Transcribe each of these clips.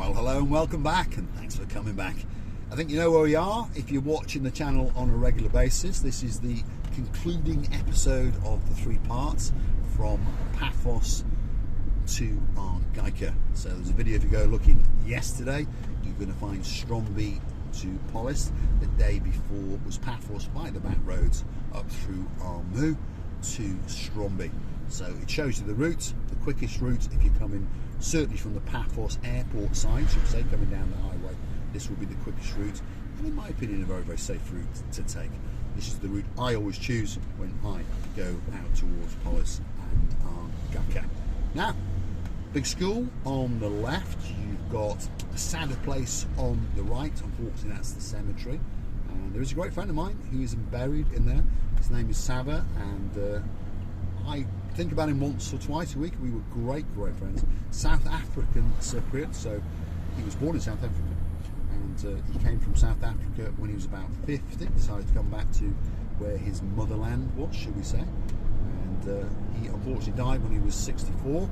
Well, hello and welcome back, and thanks for coming back. I think you know where we are if you're watching the channel on a regular basis. This is the concluding episode of the 3 parts from Paphos to Argaka. So there's a video, if you go looking yesterday, you're going to find Stromby to Polis. The day before was Paphos by the back roads up through Armu to Stromby. So it shows you the route, the quickest route if you're coming certainly from the Paphos airport side, should say, coming down the highway. This will be the quickest route, and in my opinion a very, very safe route to take. This is the route I always choose when I go out towards Polis and Argaka. Now, big school on the left, you've got a sadder place on the right. Unfortunately that's the cemetery, and there is a great friend of mine who is buried in there. His name is Sava, and I think about him once or twice a week. We were great friends. South African Cypriot, so he was born in South Africa, and he came from South Africa when he was about 50, decided to come back to where his motherland was, should we say, and he unfortunately died when he was 64.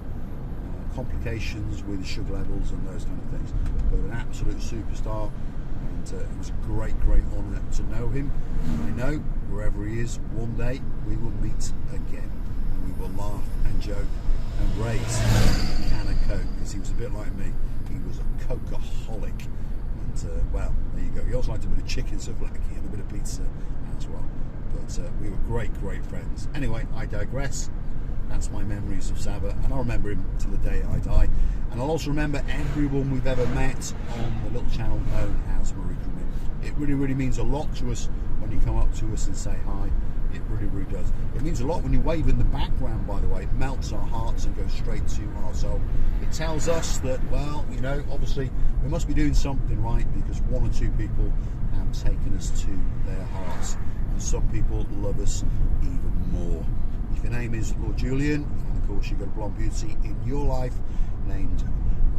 Complications with sugar levels and those kind of things, but an absolute superstar, and it was a great honour to know him, and I know wherever he is, one day we will meet again. We will laugh and joke and raise a can of Coke, because he was a bit like me. He was a Cokeaholic, and well, there you go. He also liked a bit of chicken souvlaki and a bit of pizza as well. But we were great friends. Anyway, I digress. That's my memories of Saba, and I'll remember him till the day I die. And I'll also remember everyone we've ever met on the little channel known as Marika. It really means a lot to us when you come up to us and say hi. It really does. It means a lot when you wave in the background, by the way. It melts our hearts and goes straight to our soul. It tells us that, well, you know, obviously we must be doing something right, because 1 or 2 people have taken us to their hearts, and some people love us even more. If your name is Lord Julian, and of course you've got a blonde beauty in your life named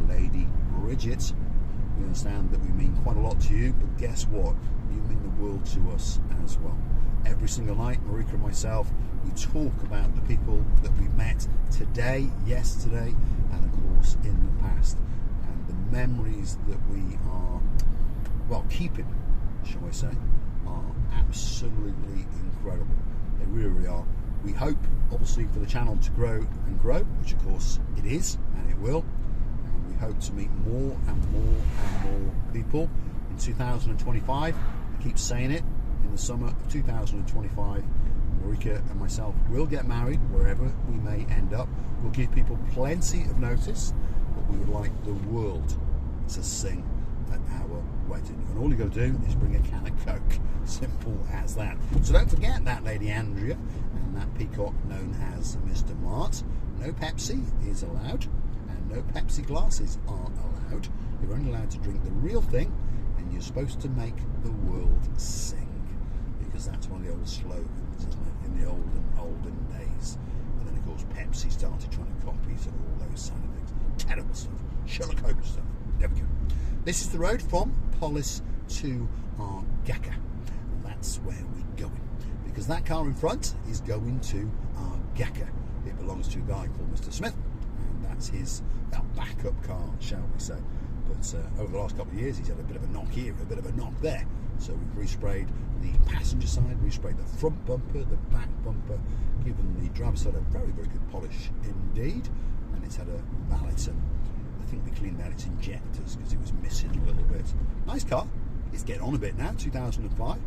Lady Bridget, we understand that we mean quite a lot to you, but guess what? You mean the world to us as well. Every single night, Marika and myself, we talk about the people that we met today, yesterday, and of course in the past, and the memories that we are, well, keeping, shall I say, are absolutely incredible. They really are. We hope, obviously, for the channel to grow and grow, which of course it is, and it will. And we hope to meet more and more people in 2025. I keep saying it. In the summer of 2025, Marika and myself will get married wherever we may end up. We'll give people plenty of notice, but we would like the world to sing at our wedding. And all you got to do is bring a can of Coke. Simple as that. So don't forget that Lady Andrea and that peacock known as Mr. Mart. No Pepsi is allowed, and no Pepsi glasses are allowed. You're only allowed to drink the real thing, and you're supposed to make the world sing. Because that's one of the old slogans, isn't it, in the olden days. And then of course Pepsi started trying to copy it and all those kind of things. Terrible stuff. Sherlock Holmes stuff. There we go. This is the road from Polis to Argaka. And that's where we're going. Because that car in front is going to Argaka. It belongs to a guy called Mr. Smith, and that's his backup car, shall we say. But over the last couple of years he's had a bit of a knock here, a bit of a knock there. So we've resprayed the passenger side, resprayed the front bumper, the back bumper, given the driver's side a very good polish indeed, and it's had a valet, and I think we cleaned out its injectors because it was missing a little bit. Nice car. It's getting on a bit now, 2005,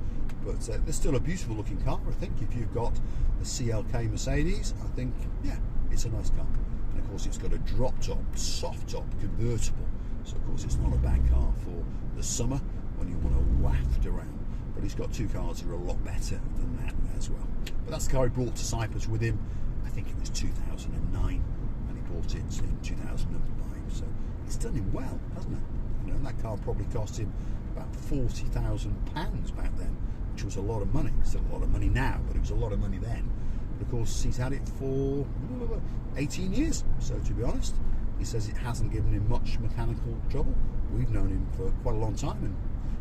but there's still a beautiful looking car. I think if you've got a CLK Mercedes, I think, yeah, it's a nice car. And of course it's got a drop top, soft top, convertible, so of course it's not a bad car for the summer when you want to waft around. But he's got 2 cars that are a lot better than that as well. But that's the car he brought to Cyprus with him. I think it was 2009, and he bought it in 2005. So it's done him well, hasn't it? You know, that car probably cost him about £40,000 back then, which was a lot of money. Still a lot of money now, but it was a lot of money then. But of course, he's had it for 18 years. So to be honest, he says it hasn't given him much mechanical trouble. We've known him for quite a long time, and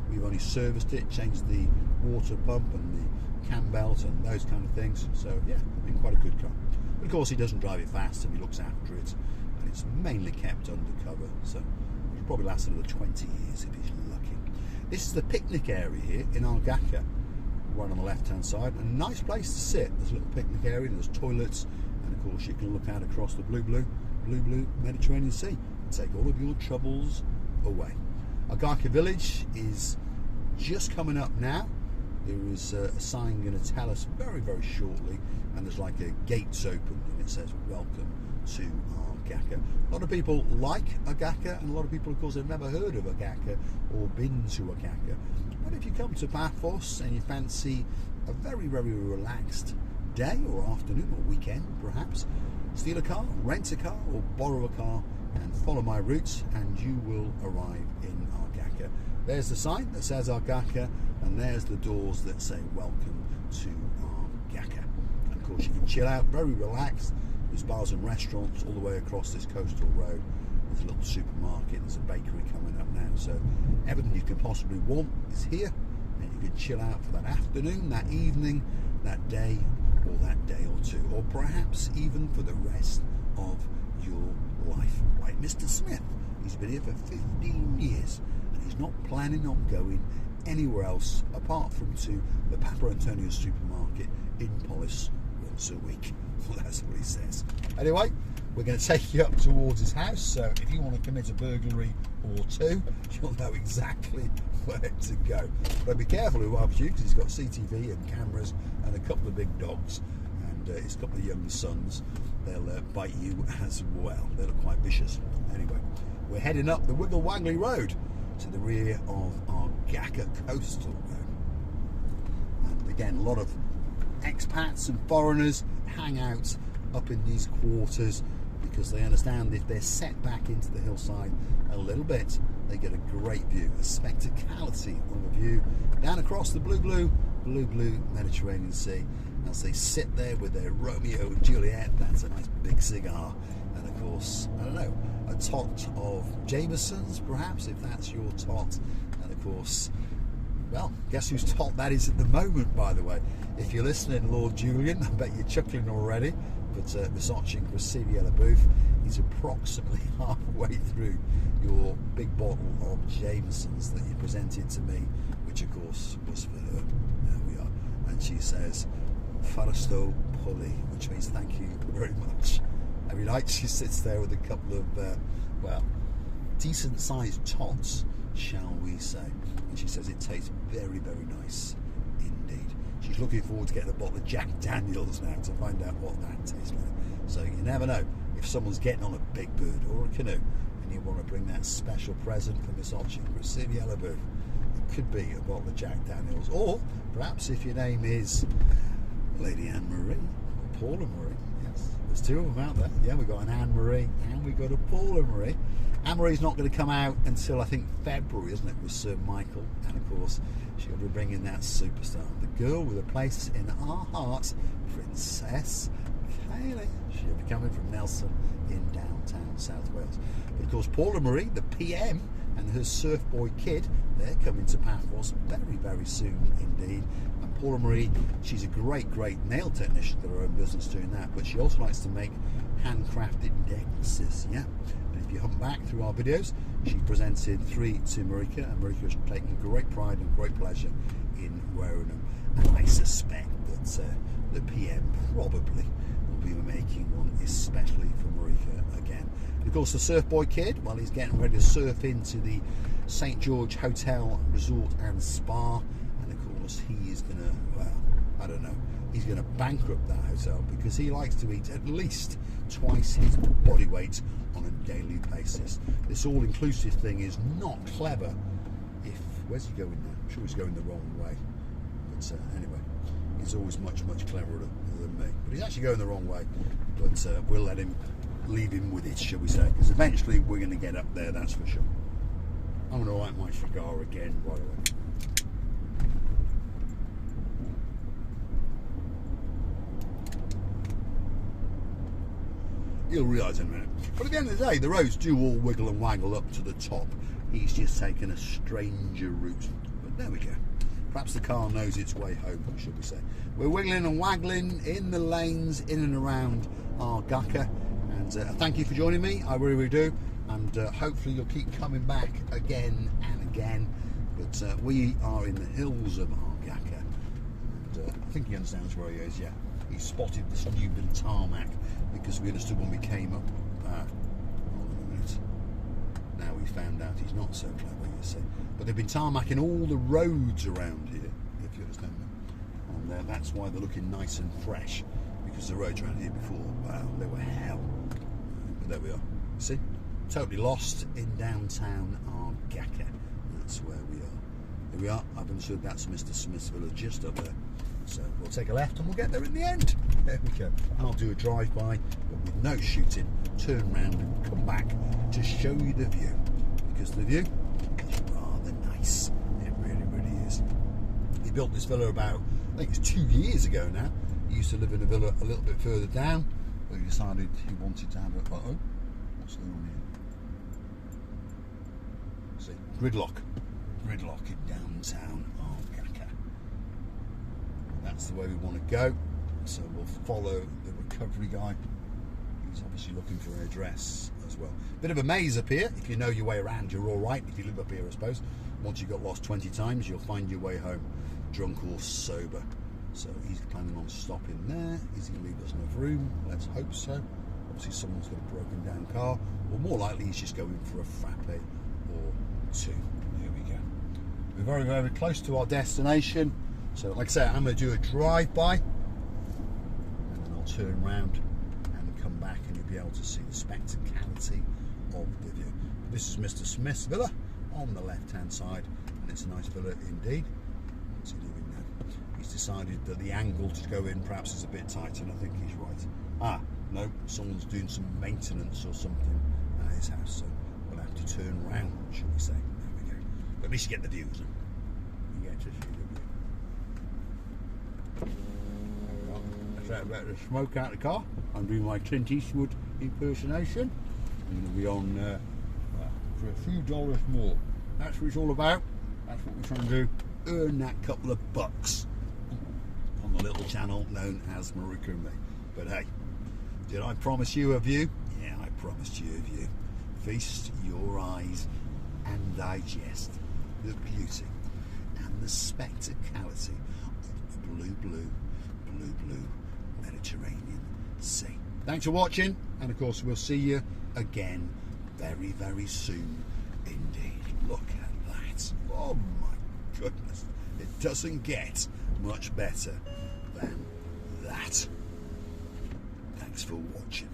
we've only serviced it, changed the water pump and the cam belt and those kind of things. So yeah, been quite a good car. But of course he doesn't drive it fast, and he looks after it, and it's mainly kept undercover. So probably last another 20 years if he's lucky. This is the picnic area here in Argaka, right on the left hand side. A nice place to sit. There's a little picnic area, there's toilets, and of course you can look out across the blue Mediterranean Sea and take all of your troubles away. Argaka village is just coming up now. There is a sign going to tell us very, very shortly, and there's like a gates open and it says welcome to Argaka. A lot of people like Argaka, and a lot of people of course have never heard of Argaka or been to Argaka. But if you come to Paphos and you fancy a very, very relaxed day or afternoon or weekend perhaps, steal a car, rent a car or borrow a car and follow my route and you will arrive in Argaka. There's the sign that says Argaka, and there's the doors that say welcome to Argaka. And of course you can chill out, very relaxed. There's bars and restaurants all the way across this coastal road. There's a little supermarket, there's a bakery coming up now. So everything you can possibly want is here, and you can chill out for that afternoon, that evening, that day, or that day or two, or perhaps even for the rest of your life. Like Mr. Smith, he's been here for 15 years and he's not planning on going anywhere else apart from to the Papa Antonio supermarket in Polis once a week. Well, that's what he says. Anyway, we're going to take you up towards his house, so if you want to commit a burglary or two, you'll know exactly where to go. But be careful who helps you, because he's got CCTV and cameras and a couple of big dogs, and his couple of young sons. They'll bite you as well. They look quite vicious. Anyway, we're heading up the Wiggle Waggly Road to the rear of Argaka Coastal Road. And again, a lot of expats and foreigners hang out up in these quarters because they understand if they're set back into the hillside a little bit, they get a great view, a spectacality of a view down across the blue Mediterranean Sea as they sit there with their Romeo and Juliet. That's a nice big cigar, and of course, I don't know, a tot of Jameson's perhaps, if that's your tot. And of course, well, guess whose tot that is at the moment, by the way. If you're listening, Lord Julian, I bet you're chuckling already, but Versace and Cresciviella Booth is approximately halfway through your big bottle of Jameson's that you presented to me, which of course was for her. There we are. And she says, Farasto Poli, which means thank you very much. Every night she sits there with a couple of, well, decent sized tots, shall we say. And she says it tastes very, very nice indeed. She's looking forward to getting a bottle of Jack Daniels now to find out what that tastes like. So you never know if someone's getting on a big bird or a canoe and you want to bring that special present for Miss Archie and Cresciviella Booth. It could be a bottle of Jack Daniels, or perhaps if your name is Lady Anne Marie or Paula Marie. Yes, there's two of them out there. Yeah, we've got an Anne Marie and we've got a Paula Marie. Anne Marie's not going to come out until I think February, isn't it, with Sir Michael? And of course, she's going to bring in that superstar, the girl with a place in our hearts, Princess Kaylee. She'll be coming from Nelson in downtown South Wales. But of course, Paula Marie, the PM, and her surf boy kid, they're coming to Paphos very, very soon indeed. And Paula Marie, she's a great nail technician, got her own business doing that, but she also likes to make handcrafted necklaces, yeah. And if you hunt back through our videos, she presented 3 to Marika, and Marika has taken great pride and great pleasure in wearing them. And I suspect that the PM probably will be making one especially for Marika again. And of course, the surf boy kid, well, he's getting ready to surf into the St. George Hotel, Resort and Spa, and of course he is going to, well, I don't know, he's going to bankrupt that hotel because he likes to eat at least twice his body weight on a daily basis. This all-inclusive thing is not clever if, where's he going now? I'm sure he's going the wrong way, but anyway, he's always much cleverer than me, but he's actually going the wrong way, but we'll let him, leave him with it, shall we say, because eventually we're going to get up there, that's for sure. I'm going to light my cigar again, by the way. You'll realise in a minute. But at the end of the day, the roads do all wiggle and waggle up to the top. He's just taken a stranger route. But there we go. Perhaps the car knows its way home, should we say. We're wiggling and waggling in the lanes in and around Argaka. And thank you for joining me. I really do. and hopefully you'll keep coming back again and again. But we are in the hills of Argaka, and I think he understands where he is. Yeah, he spotted this new bit of tarmac, because we understood when we came up. Hold on a minute. Now we found out he's not so clever, you see. But they've been tarmacking all the roads around here, if you understand me. And that's why they're looking nice and fresh, because the roads around here before, wow, they were hell. But there we are. See? Totally lost in downtown Argaka. That's where we are. Here we are. I've understood that's Mr. Smith's villa just up there. So we'll take a left and we'll get there in the end. There we go. I'll do a drive-by, but with no shooting, turn round and come back to show you the view. Because the view is rather nice. It really, really is. He built this villa about, I think it's 2 years ago now. He used to live in a villa a little bit further down, but he decided he wanted to have a... Uh-oh. What's going on here? See, gridlock. Gridlock in downtown Argaka. That's the way we want to go. So we'll follow the recovery guy. He's obviously looking for an address as well. Bit of a maze up here. If you know your way around, you're all right. If you live up here, I suppose. Once you got lost 20 times, you'll find your way home, drunk or sober. So he's planning on stopping there. Is he going to leave us enough room? Let's hope so. Obviously someone's got a broken down car, or more likely he's just going for a frappe or two. There we go. We're very, very close to our destination. So like I say, I'm going to do a drive-by, and then I'll turn round and come back, and you'll be able to see the spectacality of the view. This is Mr. Smith's villa on the left-hand side, and it's a nice villa indeed. What's he doing now? He's decided that the angle to go in perhaps is a bit tight, and I think he's right. Ah, no, someone's doing some maintenance or something at his house, so we'll have to turn round, shall we say. There we go. But at least you get the view, isn't it? You get to see the view. About the smoke out of the car. I'm doing my Clint Eastwood impersonation. I'm going to be on for a few dollars more. That's what it's all about. That's what we're trying to do. Earn that couple of bucks on the little channel known as Marika and me. But hey, did I promise you a view? Yeah, I promised you a view. Feast your eyes and digest the beauty and the spectacality of the blue Mediterranean Sea. Thanks for watching, and of course we'll see you again very, very soon indeed. Look at that. Oh my goodness. It doesn't get much better than that. Thanks for watching.